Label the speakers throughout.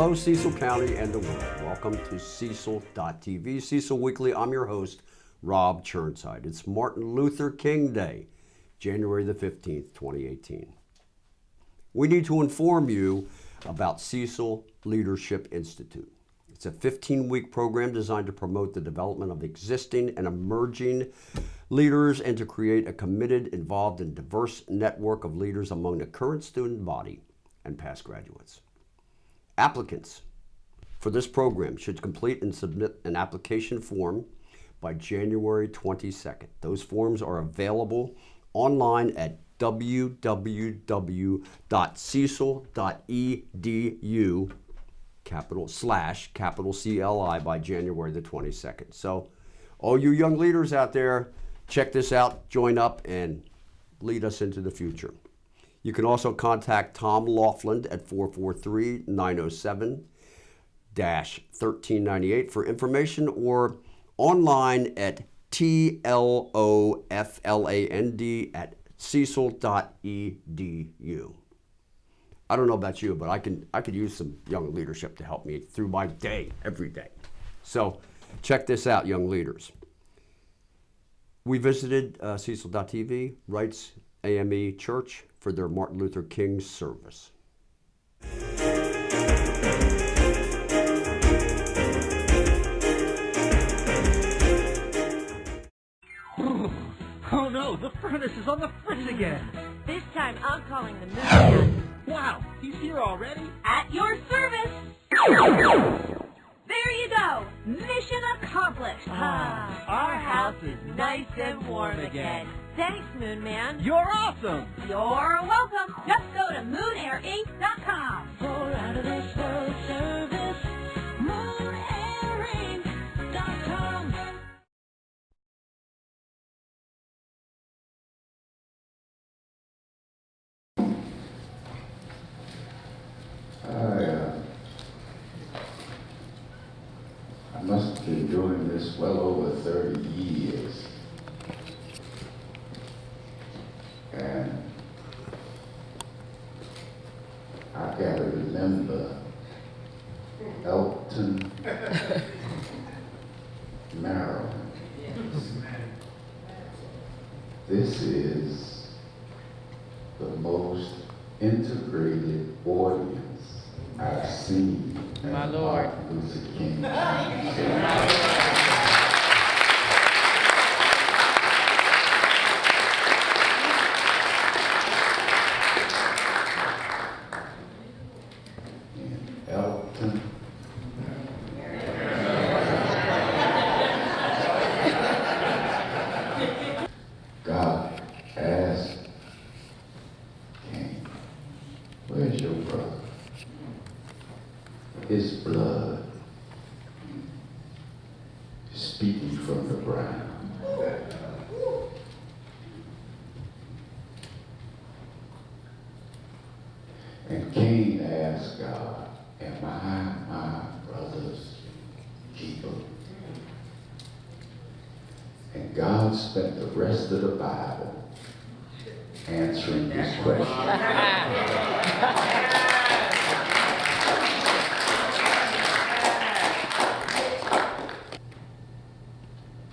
Speaker 1: Hello, Cecil County and the world. Welcome to Cecil.tv, Cecil Weekly. I'm your host, Rob Churnside. It's Martin Luther King Day, January the 15th, 2018. We need to inform you about Cecil Leadership Institute. It's a 15-week program designed to promote the development of existing and emerging leaders and to create a committed, involved, and diverse network of leaders among the current student body and past graduates. Applicants for this program should complete and submit an application form by January 22nd. Those forms are available online at www.cecil.edu capital CLI by January the 22nd. So all you young leaders out there, check this out, join up, and lead us into the future. You can contact Tom Laughlin at 443-907-1398 for information, or online at TLOFLAND at cecil.edu. I don't know about you, but I could use some young leadership to help me through my day, every day. So check this out, young leaders. We visited Cecil.tv, Wright's A.M.E. Church for their Martin Luther King service.
Speaker 2: Oh no, the furnace is on the fritz again.
Speaker 3: This time I'm calling the moon man.
Speaker 2: Wow, he's here already?
Speaker 3: At your service. There you go. Mission accomplished. Our house is nice and warm again. Thanks, Moon Man.
Speaker 2: You're awesome.
Speaker 3: You're welcome. Just go to moonairinc.com.
Speaker 4: For out of this world service, moonairinc.com.
Speaker 5: I must have been doing this well over 30 years. And I gotta remember Elkton, Maryland. This is the most integrated audience I've seen.
Speaker 6: My Lord.
Speaker 5: Martin Luther King. In Elkton. God asked King, where's your brother? His blood is speaking from the ground. And Cain asked God, am I my brother's keeper? And God spent the rest of the Bible answering this question.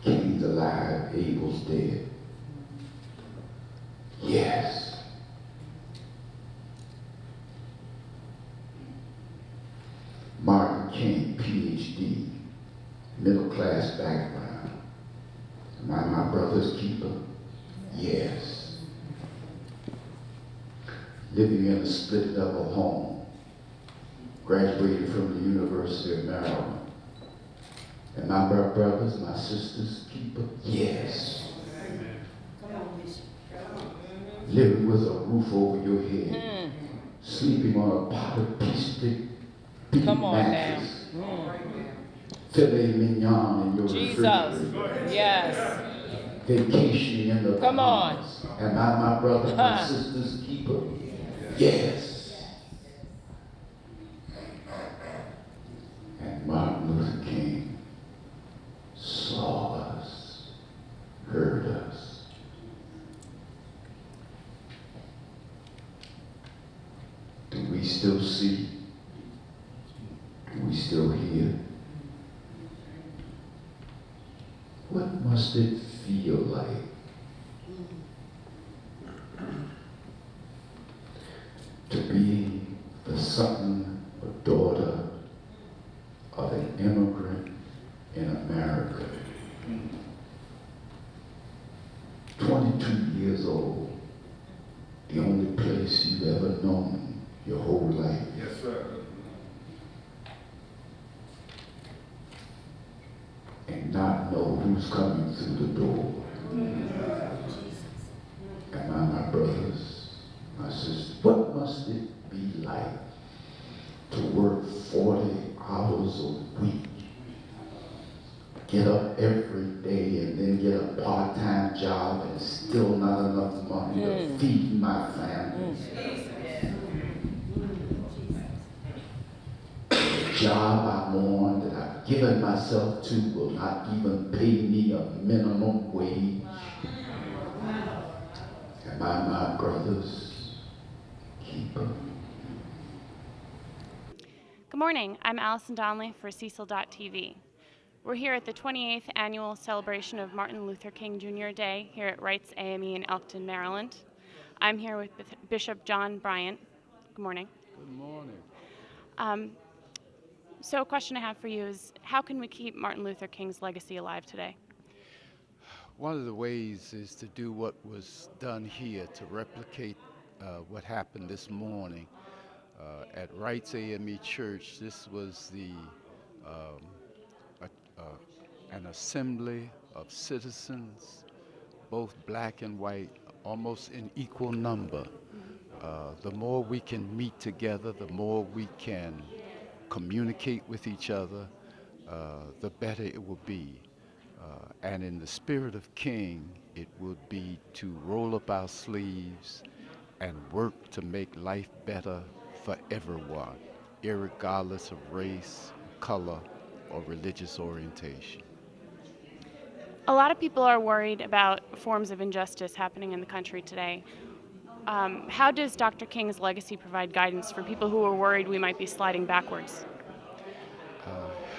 Speaker 5: Cain's alive, Abel's dead. Yes. Martin King, PhD, middle class background. Am I my brother's keeper? Yes. Living in a split level home. Graduated from the University of Maryland. Am I my brother's, my sister's keeper? Yes. Living with a roof over your head. Sleeping on a potted piece of
Speaker 6: Come on
Speaker 5: mattress.
Speaker 6: now.
Speaker 5: Filet mignon in your
Speaker 6: Jesus.
Speaker 5: refrigerator.
Speaker 6: Yes.
Speaker 5: Vacationing in the
Speaker 6: Come on.
Speaker 5: Bahamas. Am I my brother, my sister's keeper? Yes. And Martin Luther King saw us, heard us. Do we still see? still here. What must it feel like to be the son or daughter of an immigrant in America? 22 years old, the only place you've ever known your whole life.
Speaker 7: Yes, sir.
Speaker 5: And not know who's coming through the door. And my brothers, my sisters, what must it be like to work 40 hours a week, get up every day and then get a part-time job and still not enough money to feed my family? The job I'm on that I've given myself to will not even pay me a minimum wage. Am I my brother's keeper?
Speaker 8: Good morning. I'm Allison Donnelly for Cecil.tv. We're here at the 28th annual celebration of Martin Luther King Jr. Day here at Wright's A.M.E. in Elkton, Maryland. I'm here with Bishop John Bryant. Good morning.
Speaker 7: Good morning.
Speaker 8: So a question I have for you is, how can we keep Martin Luther King's legacy alive today?
Speaker 7: One of the ways is to do what was done here, to replicate what happened this morning at Wright's A.M.E. Church. This was an assembly of citizens, both black and white, almost in equal number. The more we can meet together, the more we can communicate with each other, the better it will be. And in the spirit of King, it would be to roll up our sleeves and work to make life better for everyone, irregardless of race, color, or religious orientation.
Speaker 8: A lot of people are worried about forms of injustice happening in the country today. How does Dr. King's legacy provide guidance for people who are worried we might be sliding backwards?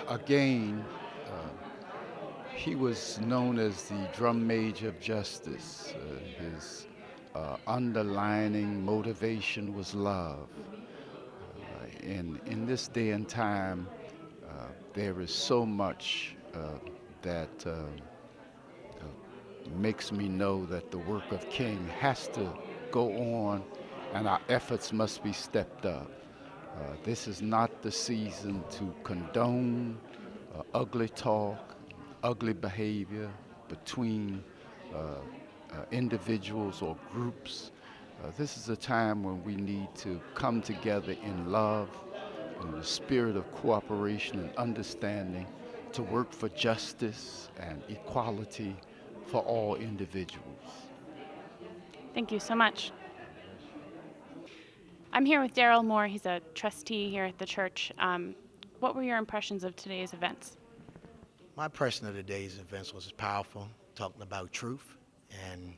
Speaker 7: Again, he was known as the drum major of justice. His underlining motivation was love. In this day and time, there is so much that makes me know that the work of King has to go on and our efforts must be stepped up. This is not the season to condone ugly talk, ugly behavior between individuals or groups. This is a time when we need to come together in love, in the spirit of cooperation and understanding, to work for justice and equality for all individuals.
Speaker 8: Thank you so much. I'm here with Daryl Moore. He's a trustee here at the church. What were your impressions of today's events?
Speaker 9: My impression of today's events was powerful, talking about truth, and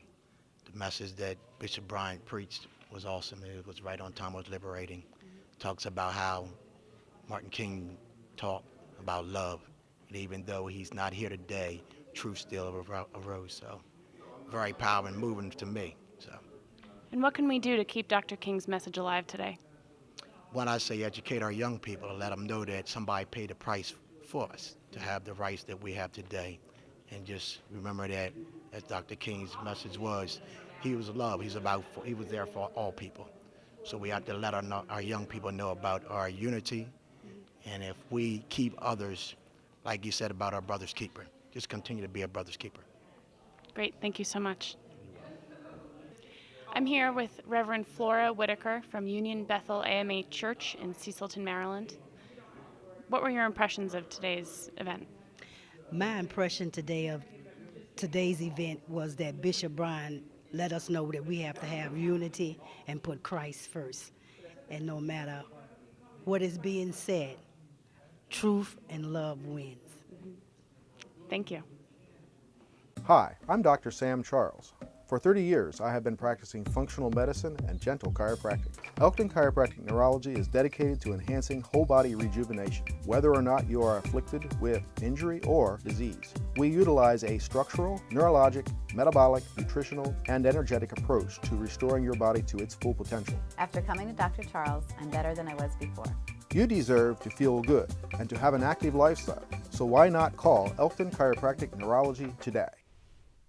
Speaker 9: the message that Bishop Bryant preached was awesome. It was right on time, it was liberating. Talks about how Martin King talked about love, and even though he's not here today, truth still arose. So very powerful and moving to me. So.
Speaker 8: And what can we do to keep Dr. King's message alive today?
Speaker 9: When I say educate our young people, to let them know that somebody paid the price for us to have the rights that we have today. And just remember that, as Dr. King's message was, he was love. He was there for all people. So we have to let our young people know about our unity. And if we keep others, like you said about our brother's keeper, just continue to be a brother's keeper.
Speaker 8: Great, thank you so much. I'm here with Reverend Flora Whitaker from Union Bethel A.M.E. Church in Cecilton, Maryland. What were your impressions of today's event?
Speaker 10: My impression today of today's event was that Bishop Bryant let us know that we have to have unity and put Christ first. And no matter what is being said, truth and love wins.
Speaker 8: Thank you.
Speaker 11: Hi, I'm Dr. Sam Charles. For 30 years, I have been practicing functional medicine and gentle chiropractic. Elkton Chiropractic Neurology is dedicated to enhancing whole body rejuvenation, whether or not you are afflicted with injury or disease. We utilize a structural, neurologic, metabolic, nutritional, and energetic approach to restoring your body to its full potential.
Speaker 12: After coming to Dr. Charles, I'm better than I was before.
Speaker 11: You deserve to feel good and to have an active lifestyle, so why not call Elkton Chiropractic Neurology today?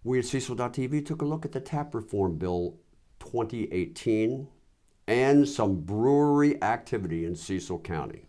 Speaker 1: We at Cecil.tv took a look at the Tap Reform Bill 2018 and some brewery activity in Cecil County.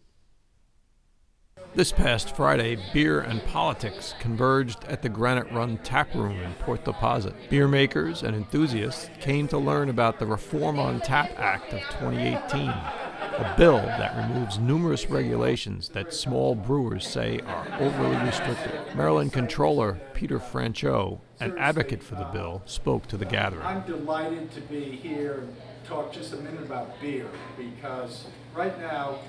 Speaker 13: This past Friday, beer and politics converged at the Granite Run Tap Room in Port Deposit. Beer makers and enthusiasts came to learn about the Reform on Tap Act of 2018, a bill that removes numerous regulations that small brewers say are overly restrictive. Maryland Comptroller Peter Franchot, an advocate for the bill, spoke to the gathering.
Speaker 14: I'm delighted to be here and talk just a minute about beer, because right now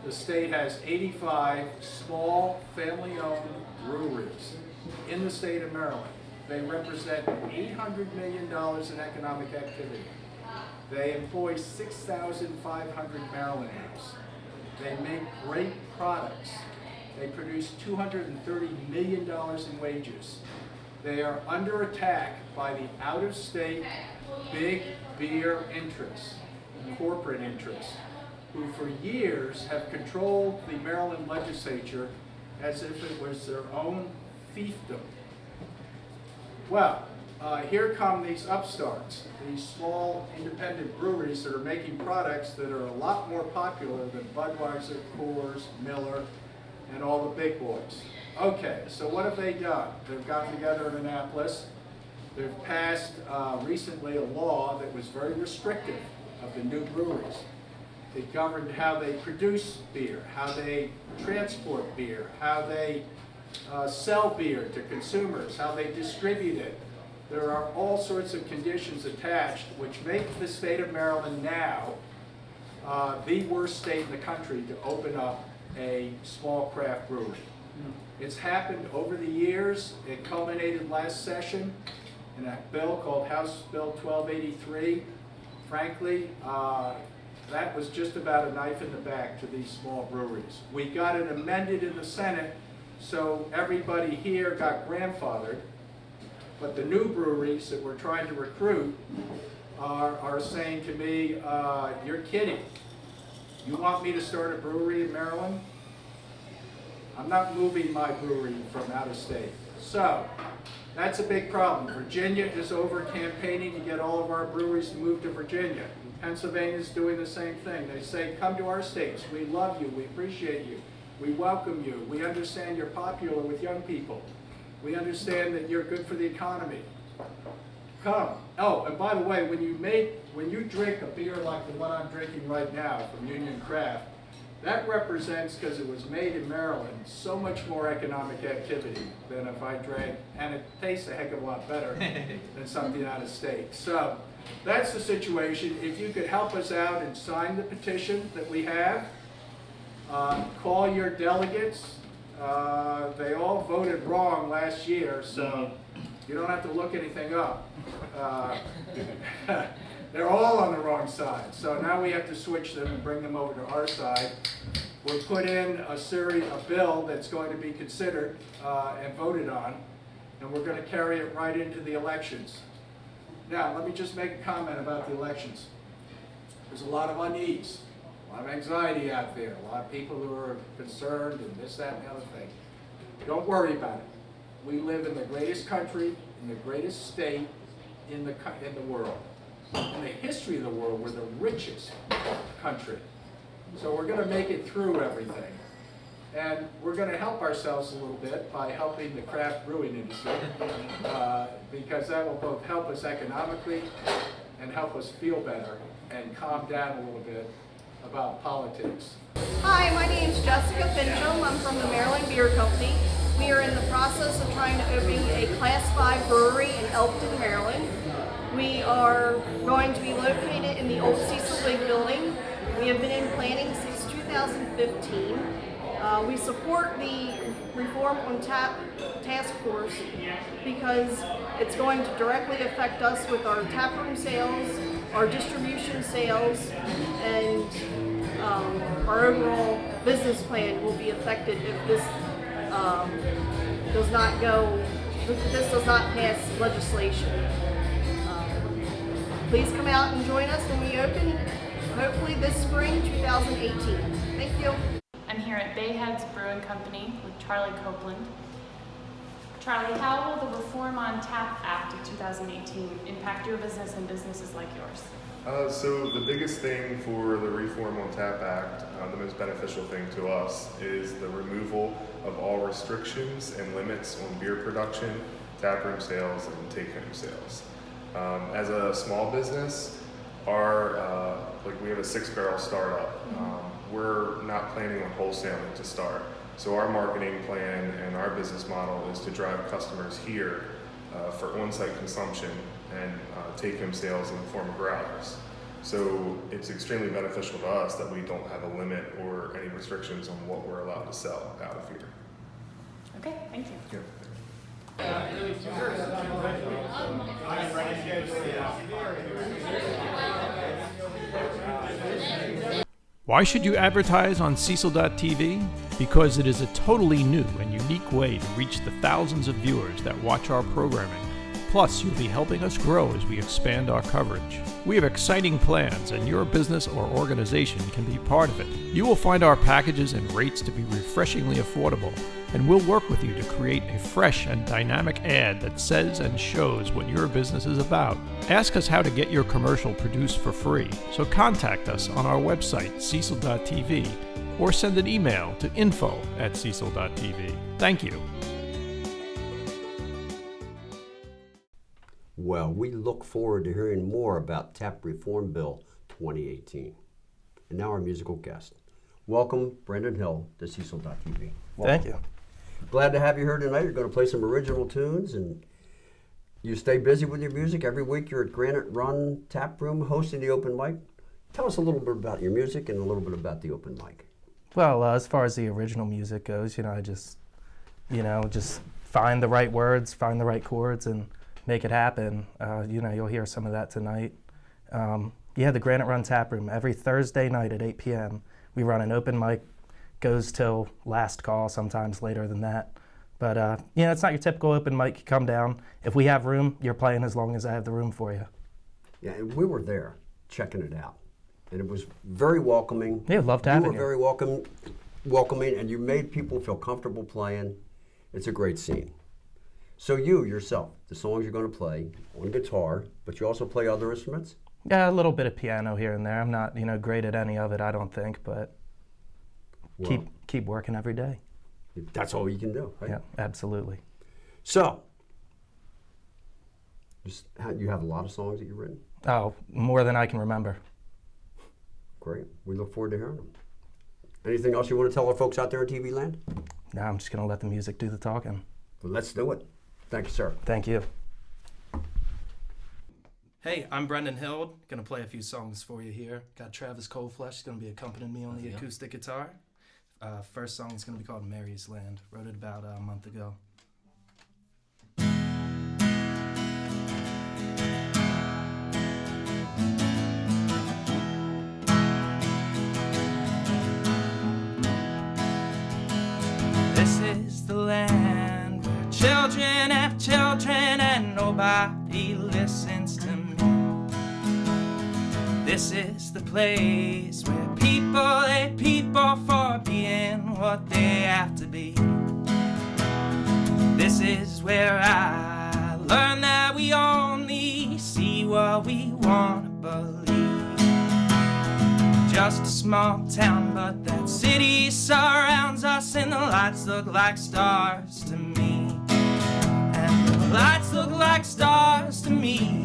Speaker 14: the state has 85 small family-owned breweries in the state of Maryland. They represent $800 million in economic activity. They employ 6,500 Marylanders. They make great products. They produce $230 million in wages. They are under attack by the out-of-state big beer interests, corporate interests, who for years have controlled the Maryland legislature as if it was their own fiefdom. Well, here come these upstarts, these small independent breweries that are making products that are a lot more popular than Budweiser, Coors, Miller, and all the big boys. Okay, so what have they done? They've gotten together in Annapolis. They've passed recently a law that was very restrictive of the new breweries. It governed how they produce beer, how they transport beer, how they sell beer to consumers, how they distribute it. There are all sorts of conditions attached which make the state of Maryland now the worst state in the country to open up a small craft brewery. It's happened over the years. It culminated last session in a bill called House Bill 1283. Frankly, that was just about a knife in the back to these small breweries. We got it amended in the Senate, so everybody here got grandfathered. But the new breweries that we're trying to recruit are saying to me, you're kidding. You want me to start a brewery in Maryland? I'm not moving my brewery from out of state. So that's a big problem. Virginia is over campaigning to get all of our breweries to move to Virginia. Pennsylvania is doing the same thing. They say, come to our states. We love you. We appreciate you. We welcome you. We understand you're popular with young people. We understand that you're good for the economy. Come. Oh, and by the way, when you drink a beer like the one I'm drinking right now from Union Craft, that represents, because it was made in Maryland, so much more economic activity than if I drank, and it tastes a heck of a lot better than something out of state. So that's the situation. If you could help us out and sign the petition that we have, call your delegates. They all voted wrong last year, so you don't have to look anything up. They're all on the wrong side, so now we have to switch them and bring them over to our side. We'll put in a bill that's going to be considered and voted on, and we're going to carry it right into the elections. Now, let me just make a comment about the elections. There's a lot of unease, a lot of anxiety out there, a lot of people who are concerned and this, that, and the other thing. Don't worry about it. We live in the greatest country, in the greatest state in the world. In the history of the world, we're the richest country. So we're going to make it through everything. And we're going to help ourselves a little bit by helping the craft brewing industry, because that will both help us economically and help us feel better and calm down a little bit about politics.
Speaker 15: Hi, my name is Jessica Fincham. I'm from the Maryland Beer Company. We are in the process of trying to open a Class 5 brewery in Elkton, Maryland. We are going to be located in the old Cecil Big building. We have been in planning since 2015. We support the Reform on Tap task force because it's going to directly affect us with our taproom sales, our distribution sales, and our overall business plan will be affected if this does not pass legislation. Please come out and join us when we open, hopefully this spring 2018. Thank you.
Speaker 8: I'm here at Bayheads Brewing Company with Charlie Copeland. Charlie, how will the Reform on Tap Act of 2018 impact your business and businesses like yours?
Speaker 16: So the biggest thing for the Reform on Tap Act, the most beneficial thing to us, is the removal of all restrictions and limits on beer production, taproom sales, and take-home sales. As a small business, we have a 6-barrel startup. We're not planning on wholesaling to start. So our marketing plan and our business model is to drive customers here for on-site consumption and take-home sales in the form of growlers. So it's extremely beneficial to us that we don't have a limit or any restrictions on what we're allowed to sell out of here.
Speaker 8: Okay, thank you.
Speaker 16: Yeah.
Speaker 13: Why should you advertise on Cecil.tv? Because it is a totally new and unique way to reach the thousands of viewers that watch our programming. Plus, you'll be helping us grow as we expand our coverage. We have exciting plans, and your business or organization can be part of it. You will find our packages and rates to be refreshingly affordable, and we'll work with you to create a fresh and dynamic ad that says and shows what your business is about. Ask us how to get your commercial produced for free, so contact us on our website, Cecil.tv, or send an email to info@Cecil.tv. Thank you.
Speaker 1: Well, we look forward to hearing more about Tap Reform Bill 2018. And now our musical guest. Welcome, Brendan Hill, to Cecil.tv.
Speaker 17: Thank you.
Speaker 1: Glad to have you here tonight. You're going to play some original tunes, and you stay busy with your music. Every week you're at Granite Run Tap Room hosting the open mic. Tell us a little bit about your music and a little bit about the open mic.
Speaker 17: Well, as far as the original music goes, I just find the right words, find the right chords, and make it happen. You'll hear some of that tonight. The Granite Run Tap Room, every Thursday night at 8 p.m. We run an open mic, goes till last call, sometimes later than that. But, it's not your typical open mic. You come down. If we have room, you're playing as long as I have the room for you.
Speaker 1: Yeah, and we were there checking it out. And it was very welcoming.
Speaker 17: Yeah, loved having you.
Speaker 1: You were very welcoming, and you made people feel comfortable playing. It's a great scene. So you, yourself, the songs you're going to play on guitar, but you also play other instruments?
Speaker 17: Yeah, a little bit of piano here and there. I'm not, great at any of it, I don't think, but keep working every day.
Speaker 1: That's all you can do, right?
Speaker 17: Yeah, absolutely.
Speaker 1: So, you have a lot of songs that you've written?
Speaker 17: Oh, more than I can remember.
Speaker 1: Great. We look forward to hearing them. Anything else you want to tell our folks out there in TV land?
Speaker 17: No, I'm just going to let the music do the talking.
Speaker 1: Well, let's do it. Thank you, sir.
Speaker 17: Thank you. Hey, I'm Brendan Hild. Going to play a few songs for you here. Got Travis Coldflesh going to be accompanying me on the acoustic guitar. First song is going to be called Mary's Land. Wrote it about a month ago. This is the land where children have children and nobody listens to me. This is the place where people hate people for being what they have to be. This is where I learned that we only see what we want to believe. Just a small town, but that city surrounds us and the lights look like stars to me. And the lights look like stars to me.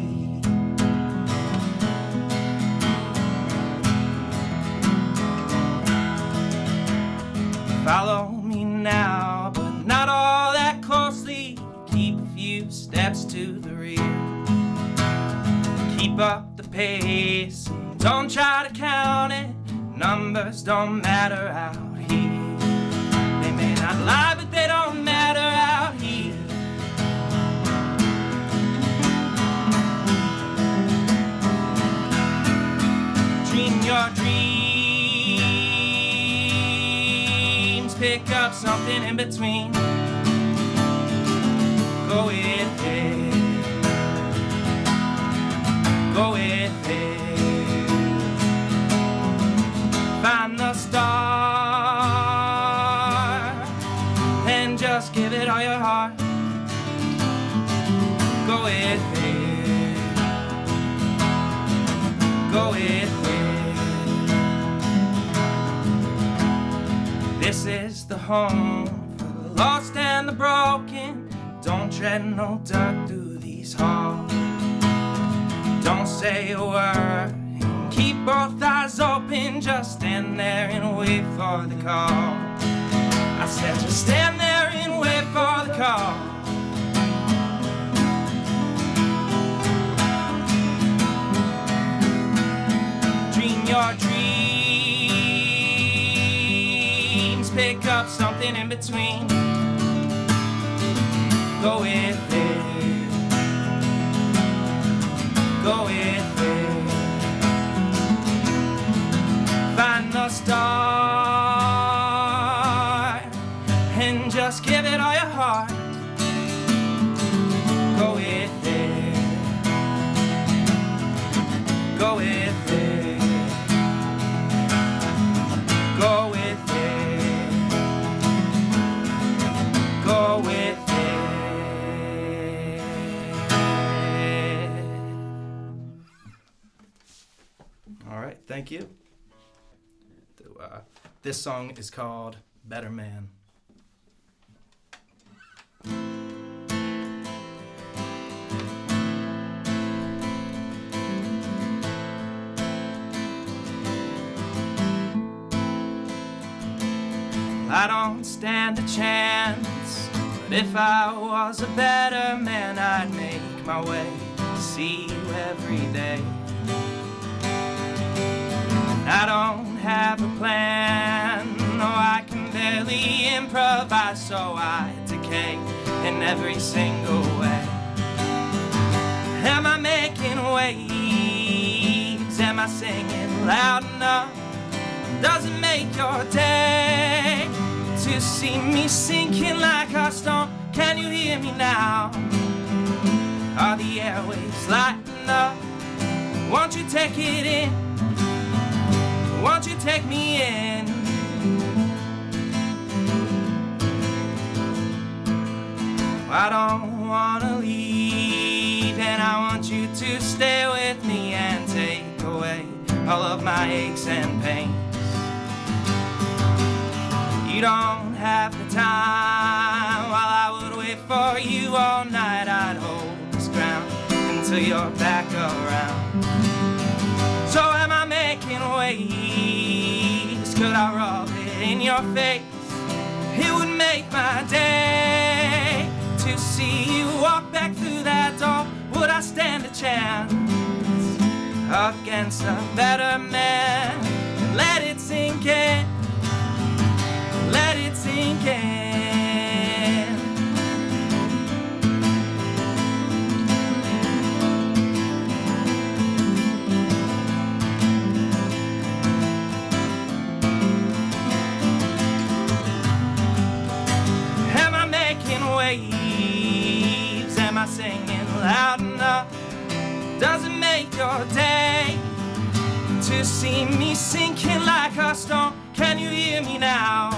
Speaker 17: Follow me now, but not all that closely. Keep a few steps to the rear. Keep up the pace, and don't try to count it. Numbers don't matter out here.
Speaker 18: not lie, but they don't matter out here. Dream your dreams, pick up something in between. Go with it, go with it. Find the star and just give it all your heart. Go with it, go with it. This is the home for the lost and the broken. Don't tread no dirt through these halls. Don't say a word. Keep both eyes open, just stand there and wait for the call. I said just stand there and wait for the call. Dream your dreams, pick up something in between. Go with it, go with it. Find the star and just give it all your heart. Go with it, go with it, go with it, go with it. All right, thank you. This song is called Better Man. I don't stand a chance, but if I was a better man, I'd make my way to see you every day. I don't have a plan, no, I can barely improvise, so I decay in every single way. Am I making waves? Am I singing loud enough? Does it make your day to see me sinking like a stone? Can you hear me now? Are the airwaves lighting up? Won't you take it in? Won't you take me in? I don't wanna leave, and I want you to stay with me and take away all of my aches and pains. You don't have the time, while I would wait for you all night. I'd hold this ground until you're back around. So am I making waves? Could I rub it in your face? It would make my day to see you walk back through that door. Would I stand a chance against a better man? And let it sink in, let it sink in. Waves, am I singing loud enough? Does it make your day to see me sinking like a stone? Can you hear me now?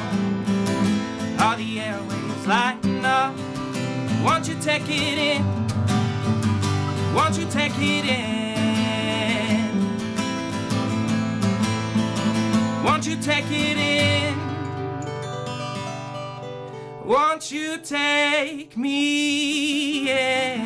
Speaker 18: Are the airwaves lighting up? Won't you take it in? Won't you take it in? Won't you take it in? Won't you take me in?